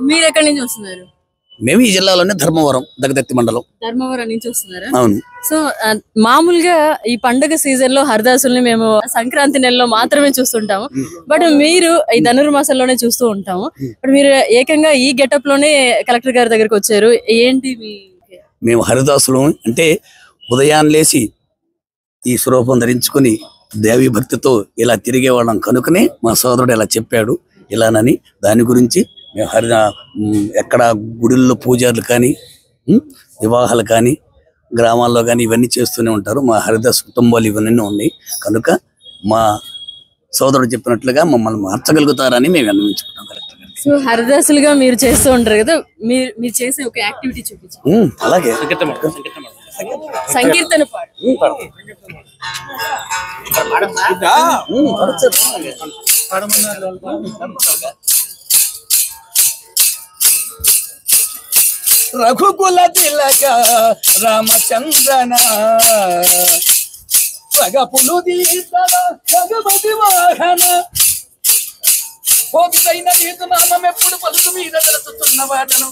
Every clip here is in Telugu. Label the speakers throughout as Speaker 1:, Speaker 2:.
Speaker 1: మీరు ఎక్కడి నుంచి వస్తున్నారు?
Speaker 2: మేము ఈ జిల్లాలోనే ధర్మవరం దగదత్తి మండలం.
Speaker 1: ధర్మవరం నుంచి వస్తున్నారా?
Speaker 2: అవును.
Speaker 1: సో మామూలుగా ఈ పండుగ సీజన్ లో హరిదాసుల్ని మేము సంక్రాంతి నెలలో మాత్రమే చూస్తుంటాము. బట్ మీరు ఈ ధనుర్మాసంలోనే చూస్తూ ఉంటాము. బట్ మీరు ఏకంగా ఈ గెటప్ లోనే కలెక్టర్ గారి దగ్గరకు వచ్చారు. ఏంటి?
Speaker 2: మేము హరిదాసులు అంటే ఉదయాన్ని లేచి ఈ స్వరూపం ధరించుకుని దేవి భక్తితో ఇలా తిరిగేవాళ్ళం కనుకనే మా సోదరుడు ఇలా చెప్పాడు ఇలానని. దాని గురించి మేము ఎక్కడ గుడిల్లో పూజలు కానీ వివాహాలు కానీ గ్రామాల్లో కానీ ఇవన్నీ చేస్తూనే ఉంటారు. మా హరిదాస్ కుటుంబాలు ఇవన్నీ ఉన్నాయి కనుక మా సోదరుడు చెప్పినట్లుగా మమ్మల్ని మార్చగలుగుతారని మేము విన్నవించుకుంటాం కరెక్ట్.
Speaker 1: సో హరిదాసులుగా మీరు చేస్తూ ఉంటారు కదా, మీరు చేసే ఒక యాక్టివిటీ చూపించండి.
Speaker 2: అలాగే
Speaker 1: సంకీర్తన పాడు.
Speaker 2: రఘుకుల తిలక రామచంద్రన రగపులు రఘుపతి వాహన పోగిదైన నీతు నామం ఎప్పుడు పలుకు మీద తెలుస్తున్న వాటను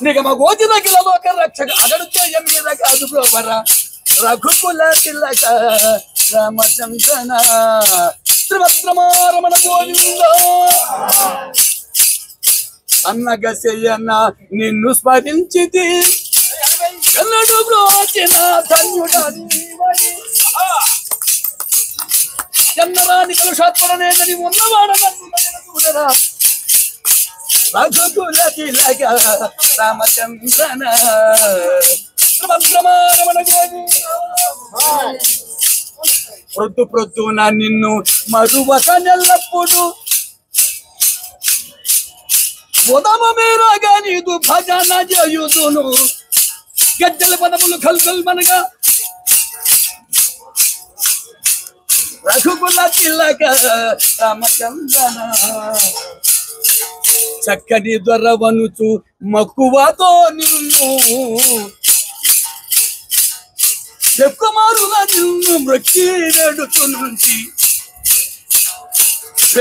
Speaker 2: నిగమ గోచి రగిల లోక రక్షక అగడుతో మీద కాదు బ్రోవర రఘుకుల తిలక రామచంద్రన త్రిభద్రమారమణ గోవింద అన్నగశయ్యన్న నిన్ను స్మరించితి ఎన్నడు బ్రోచిన ధన్యుడీవని ఎన్నరాని కలుషాత్మరనేదని ఉన్నవాడ చూడరా రఘుకుల తిలక రామచంద్రన త్రిభద్రమారమణ ప్రొద్దు ప్రొద్దున నిన్ను మరువక నెల్లప్పుడు ఉదమ మేరాగా నీదు భజన చేయుదును గజ్జల పదములు కల్కల్మనగా రఘుకుల తిలక రామచంద్రన చక్కని దొరవనుచు మక్కువతో నిన్ను ఎక్కుమారుగా నిన్ను మృక్కిరేడుచు నుంచి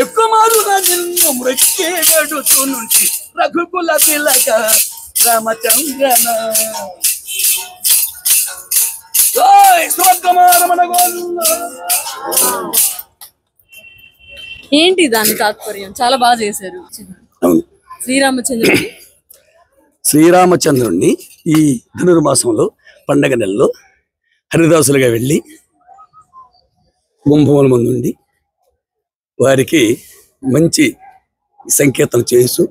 Speaker 2: ఎక్కుమారుగా నిన్ను మృక్కిరేడుచు నుంచి రఘుకుల తిలక రామచంద్రన
Speaker 1: ఏంటి దాని తాత్పర్యం? చాలా బాగా చేశారు.
Speaker 2: శ్రీరామచంద్రుణ్ణి ఈ ధనుర్మాసంలో పండగ నెలలో హరిదాసులుగా వెళ్ళి గుంభముల ముందుండి వారికి మంచి సంకేతం చేస్తూ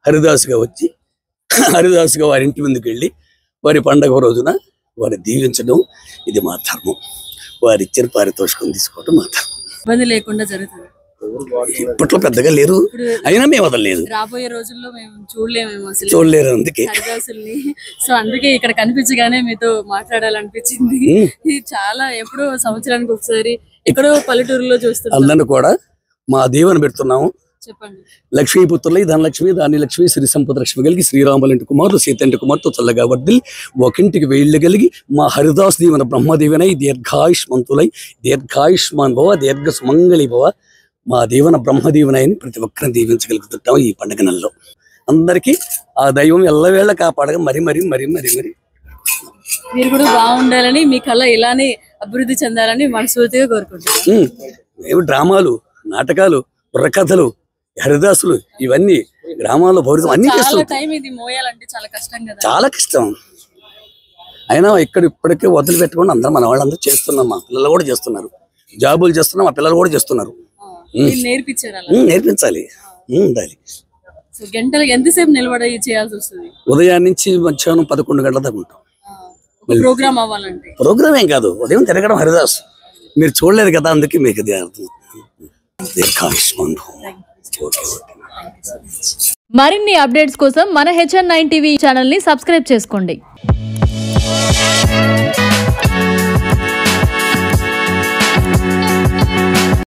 Speaker 2: హరిదాసుగా వచ్చి హరిదాసుగా వారి ఇంటి ముందుకు వెళ్ళి వారి పండగ రోజున వారి దీవించడం ఇది మా ధర్మం. వారి ఇచ్చిన పారితోషికం తీసుకోవడం మా ధర్మం.
Speaker 1: ఇబ్బంది లేకుండా జరుగుతుంది.
Speaker 2: ఇప్పట్లో పెద్దగా లేరు, అయినా మేము వదలలేదు.
Speaker 1: రాబోయే రోజుల్లో మేము
Speaker 2: చూడలేరు అందుకే.
Speaker 1: సో అందుకే ఇక్కడ కనిపించగానే మీతో మాట్లాడాలనిపించింది. చాలా ఎప్పుడో సంవత్సరానికి ఒకసారి ఎక్కడో పల్లెటూరులో చూస్తున్నాం.
Speaker 2: అందరిని కూడా మా దీవెన పెడుతున్నాము.
Speaker 1: చెప్పండి.
Speaker 2: లక్ష్మీపుత్రులై ధనలక్ష్మి దాని లక్ష్మి శ్రీ సంపద లక్ష్మి కలిగి శ్రీరాములంటి కుమారుడు సీతంటి కుమార్తె చల్లగా వర్దిలి ఒకింటికి వేళ్ళు కలిగి మా హరిదాస్ దీవెన బ్రహ్మదీవెనై దీర్ఘాయుష్మంతులై దీర్ఘాయుష్మాన్ భవ దీర్ఘ సుమంగళి భవ మా దీవెన బ్రహ్మదీవెనని ప్రతి ఒక్కరిని దీవించగలుగుతుంటాం. ఈ పండుగ నెలలో అందరికీ ఆ దైవం ఎల్లవేళ కాపాడగా మరి మరి మరి మరి మరి
Speaker 1: మీరు కూడా బాగుండాలని, మీ కళ ఇలానే అభివృద్ధి చెందాలని మనస్ఫూర్తిగా కోరుకుంటున్నాం.
Speaker 2: మేము డ్రామాలు, నాటకాలు, బుర్రకథలు, హరిదాసులు ఇవన్నీ గ్రామాల్లో పౌరుషం అన్ని చేస్తున్నాం. చాలా కష్టం. అయినా ఇప్పటికే వదిలిపెట్టుకుని అందరూ మన వాళ్ళందరూ చేస్తున్నాం. మా పిల్లలు కూడా చేస్తున్నారు, జాబులు చేస్తున్నాం, మా పిల్లలు కూడా చేస్తున్నారు. నేర్పించాలి, ఉండాలి.
Speaker 1: ఎంతసేపు నిలబడి చేయాల్సి వస్తుంది?
Speaker 2: ఉదయం నుంచి మధ్యాహ్నం 11 గంటల దాకా ఉంటాం.
Speaker 1: ప్రోగ్రామ్ అవ్వాలంటే
Speaker 2: ప్రోగ్రామ్ ఏం కాదు, ఉదయం తిరగడం హరిదాస్. మీరు చూడలేదు కదా, అందుకే మీకు ఇది అర్థం.
Speaker 3: మరిన్ని అప్డేట్స్ కోసం మన HN9 టీవీ ఛానల్ ని సబ్స్క్రైబ్ చేసుకోండి.